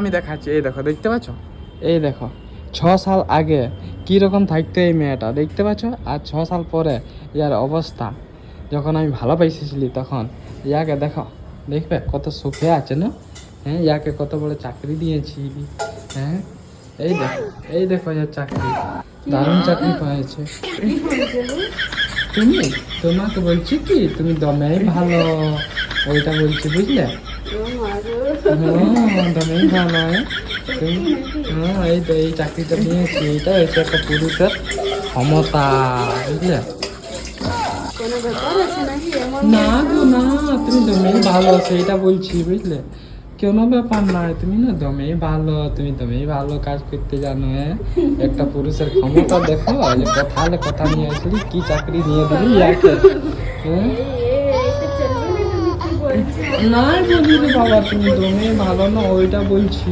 আমি দেখাচ্ছি, এই দেখো, দেখতে পাচ্ছ? এই দেখো 6 সাল আগে কীরকম থাকতো এই মেয়েটা, দেখতে পাচ্ছ? আর 6 সাল পরে ইয়ার অবস্থা, যখন আমি ভালোবাসেছিলি তখন ইয়াকে দেখো, দেখবে কত সুখে আছে না? হ্যাঁ, ইয়াকে কত বড় চাকরি দিয়েছি। হ্যাঁ, এই দেখো, এই দেখো ইয়ার চাকরি, দারুণ চাকরি পাইছে। তুমি, তোমাকে বলছি কি, তুমি দমেই ভালো, ওইটা বলছি, বুঝলে? হ্যাঁ, দমেই ভালো। হ্যাঁ, এই তো এই চাকরিটা নিয়েছি, এটা হচ্ছে একটা পুরুষের ক্ষমতা, বুঝলে? না গো না, তুমি দমেই ভালো, সেইটা বলছি, বুঝলে? কোনো ব্যাপার নয়, তুমি না দমেই ভালো, তুমি দমেই ভালো কাজ করতে জানো। হ্যাঁ, একটা পুরুষের ক্ষমতা দেখো, যে কথালে কথা নিয়ে আসলি, কি চাকরি নিয়ে দিলি ইয়াকে। হ্যাঁ, না বলি রে বাবা, তুমি দমেই ভালো না, ওইটা বলছি।